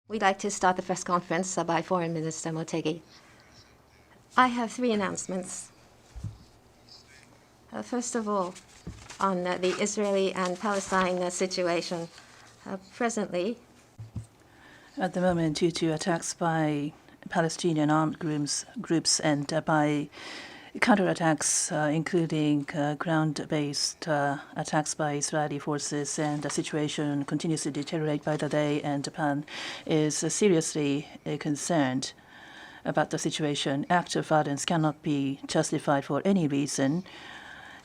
We'd like to start the press conference by Foreign Minister Motegi. I have three announcements. First of all, on the Israeli and Palestine situation. Presently, at the moment, due to attacks by Palestinian armed groups and by counterattacks, including ground-based attacks by Israeli forces, and the situation continues to deteriorate by the day, and Japan is seriously concerned about the situation. Acts of violence cannot be justified for any reason,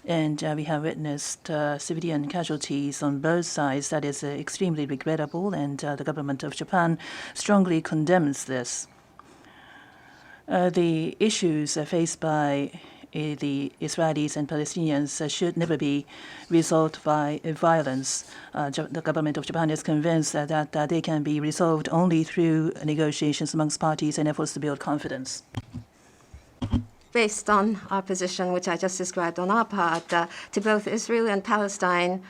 and we have witnessed civilian casualties on both sides. That is extremely regrettable, and the government of Japan strongly condemns this. The issues faced by the Israelis and Palestinians should never be resolved by violence. The government of Japan is convinced that they can be resolved only through negotiations amongst parties and efforts to build confidence. Based on our position, which I just described on our part, to both Israel and Palestine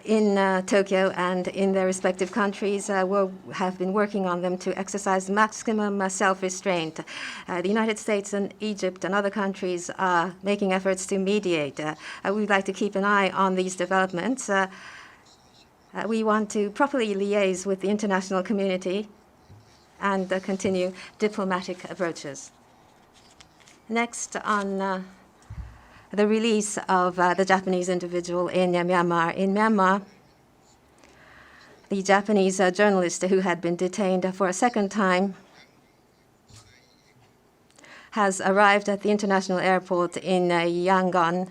in Tokyo and in their respective countries, we have been working on them to exercise maximum self-restraint. The United States and Egypt and other countries are making efforts to mediate. We would like to keep an eye on these developments. We want to properly liaise with the international community and continue diplomatic approaches. Next, on the release of the Japanese individual in Myanmar. In Myanmar, the Japanese journalist who had been detained for a second time has arrived at the international airport in Yangon,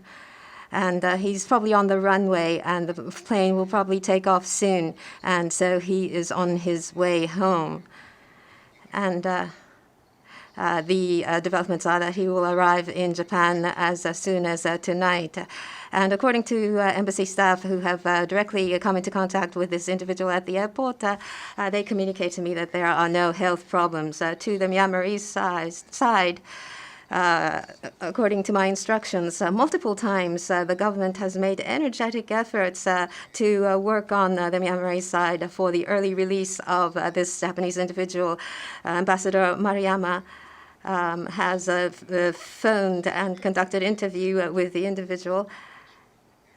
and he's probably on the runway, and the plane will probably take off soon, and so he is on his way home. And the developments are that he will arrive in Japan as soon as tonight. And according to embassy staff who have directly come into contact with this individual at the airport, they communicate to me that there are no health problems. To the Myanmarese side, according to my instructions, multiple times the government has made energetic efforts to work on the Myanmarese side for the early release of this Japanese individual. Ambassador Maruyama has phoned and conducted interview with the individual,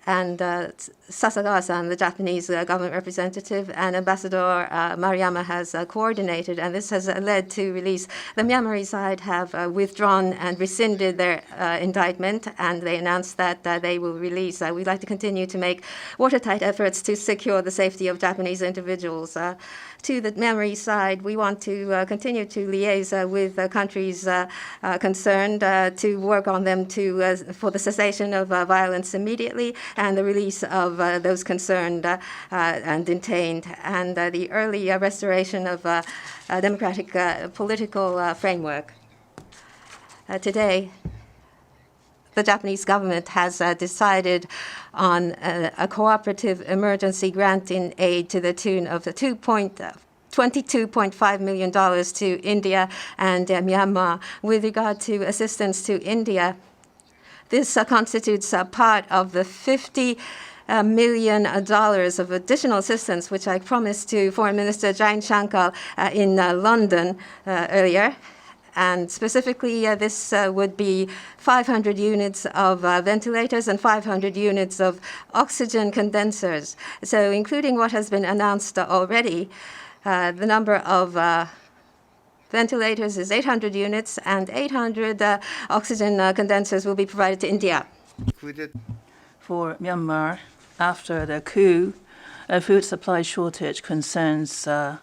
and Sasagawa-san, the Japanese government representative, and Ambassador Maruyama has coordinated, and this has led to release. The Myanmarese side have withdrawn and rescinded their indictment, and they announced that they will release. We'd like to continue to make watertight efforts to secure the safety of Japanese individuals. To the Myanmarese side, we want to continue to liaise with countries concerned to work on them for the cessation of violence immediately and the release of those concerned and detained, and the early restoration of a democratic political framework. Today, the Japanese government has decided on a cooperative emergency grant in aid to the tune of $22.5 million to India and Myanmar. With regard to assistance to India, this constitutes a part of the $50 million of additional assistance, which I promised to Foreign Minister Jain Shankar in London earlier. And specifically, this would be 500 units of ventilators and 500 units of oxygen condensers. So including what has been announced already, the number of ventilators is 800 units, and 800 oxygen condensers will be provided to India. For Myanmar, after the coup, food supply shortage concerns have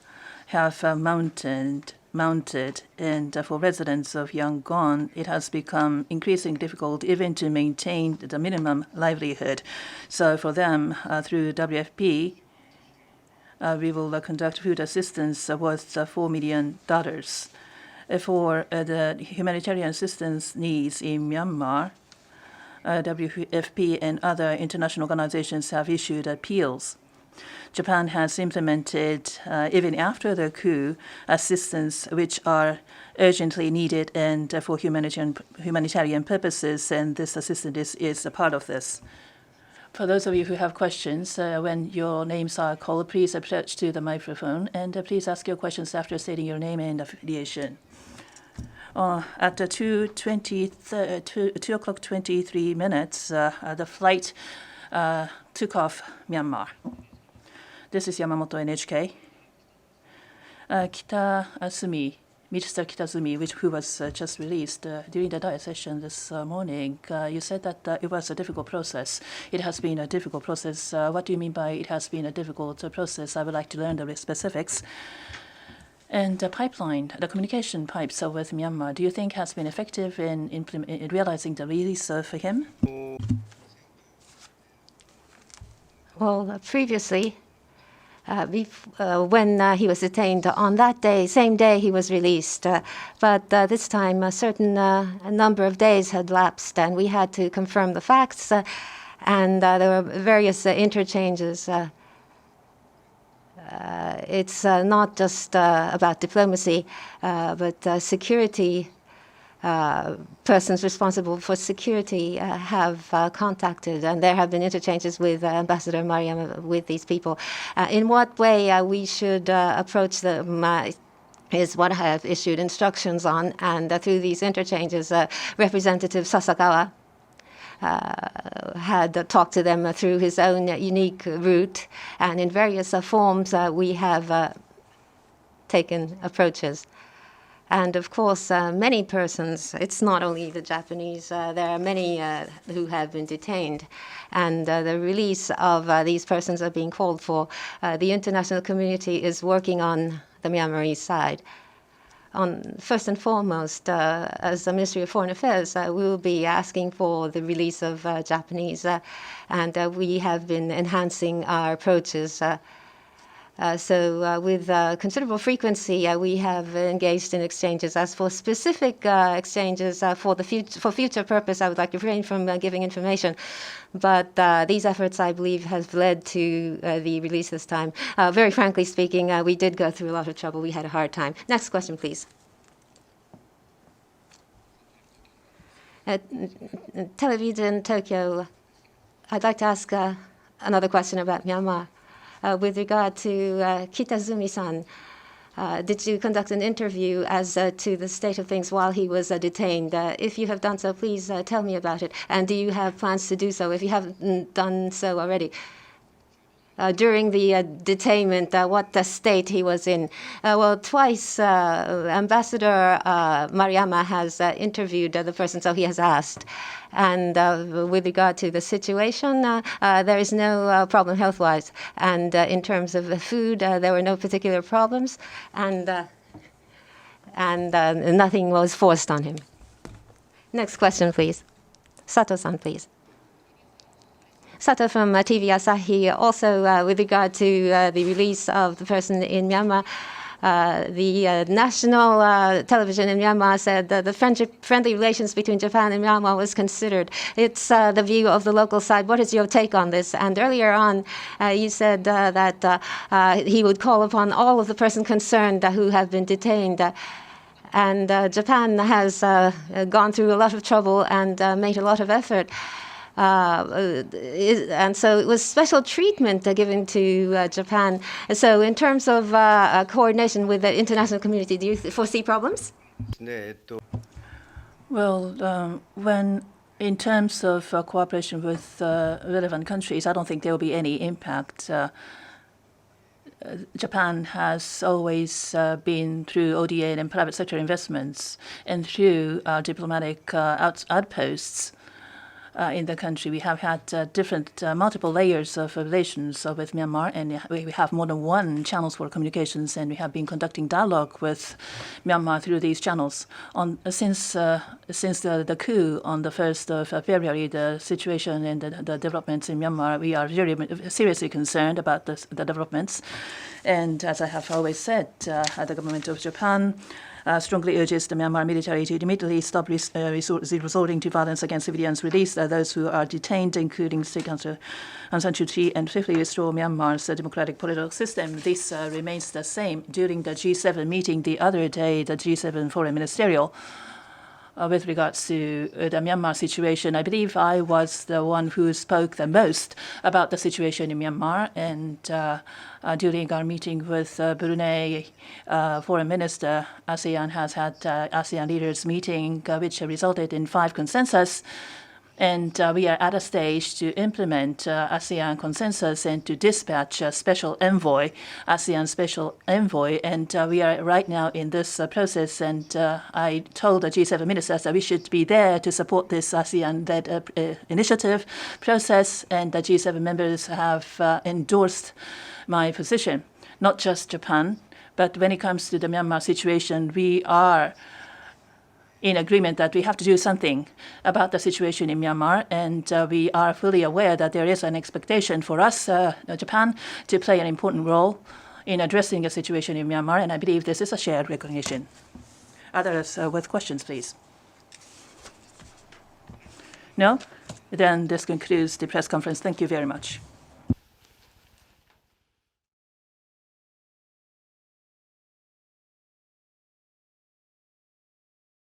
mounted, and for residents of Yangon, it has become increasingly difficult even to maintain the minimum livelihood. So for them, through WFP, we will conduct food assistance worth $4 million. For the humanitarian assistance needs in Myanmar, WFP and other international organizations have issued appeals. Japan has implemented, even after the coup, assistance which are urgently needed and for humanitarian purposes, and this assistance is a part of this. For those of you who have questions, when your names are called, please approach to the microphone and please ask your questions after stating your name and affiliation. At 2 o'clock 23 minutes, the flight took off Myanmar. This is Yamamoto NHK. Mr. Kitazumi, who was just released during the diet session this morning, you said that it was a difficult process. It has been a difficult process. What do you mean by it has been a difficult process? I would like to learn the specifics. And the pipeline, the communication pipes with Myanmar, do you think has been effective in realizing the release of him? Well, previously, when he was detained on that day, same day he was released. But this time a certain number of days had lapsed and we had to confirm the facts and there were various interchanges. It's not just about diplomacy, but security. Persons responsible for security have contacted, and there have been interchanges with Ambassador Mariam with these people. In what way we should approach them is what I have issued instructions on, and through these interchanges, Representative Sasakawa had talked to them through his own unique route, and in various forms we have taken approaches. And of course, many persons, it's not only the Japanese, there are many who have been detained. And the release of these persons are being called for. The international community is working on the Myanmarese side. First and foremost, as the Ministry of Foreign Affairs, we will be asking for the release of Japanese. And we have been enhancing our approaches. So with considerable frequency, we have engaged in exchanges. As for specific exchanges for future purpose, I would like to refrain from giving information. But these efforts, I believe, have led to the release this time. Very frankly speaking, we did go through a lot of trouble. We had a hard time. Next question, please. Television Tokyo, I'd like to ask another question about Myanmar. With regard to Kitazumi-san, did you conduct an interview as to the state of things while he was detained? If you have done so, please tell me about it. And do you have plans to do so if you haven't done so already? During the detainment, what state he was in. Well, twice Ambassador Mariama has interviewed the person, so he has asked. And with regard to the situation, there is no problem health-wise. And in terms of the food, there were no particular problems, and nothing was forced on him. Next question, please. Sato-san, please. Sato from TV Asahi. Also, with regard to the release of the person in Myanmar, the national television in Myanmar said that the friendly relations between Japan and Myanmar was considered. It's the view of the local side. What is your take on this? And earlier on, you said that he would call upon all of the persons concerned who have been detained. And Japan has gone through a lot of trouble and made a lot of effort. And so it was special treatment given to Japan. So in terms of coordination with the international community, do you foresee problems? Well, when in terms of cooperation with relevant countries, I don't think there will be any impact. Japan has always been through ODA and private sector investments and through diplomatic outposts in the country. We have had multiple layers of relations with Myanmar, and we have more than one channels for communications, and we have been conducting dialogue with Myanmar through these channels. Since the coup on the 1st of February, the situation and the developments in Myanmar, we are very seriously concerned about the developments. And as I have always said, the government of Japan strongly urges the Myanmar military to immediately stop resorting to violence against civilians, release those who are detained, including State Councillor Aung San Suu Kyi, and fifthly restore Myanmar's democratic political system. This remains the same. During the G7 meeting the other day, the G7 Foreign Ministerial, with regards to the Myanmar situation. I believe I was the one who spoke the most about the situation in Myanmar. And during our meeting with Brunei Foreign Minister, ASEAN has had ASEAN leaders meeting, which resulted in 5 consensus. And we are at a stage to implement ASEAN consensus and to dispatch a special envoy, ASEAN special envoy. And we are right now in this process. And I told the G7 ministers that we should be there to support this ASEAN-led initiative process. And the G7 members have endorsed my position, not just Japan. But when it comes to the Myanmar situation, we are in agreement that we have to do something about the situation in Myanmar, and we are fully aware that there is an expectation for us, Japan, to play an important role in addressing the situation in Myanmar, and I believe this is a shared recognition. Others with questions, please. No? Then this concludes the press conference. Thank you very much.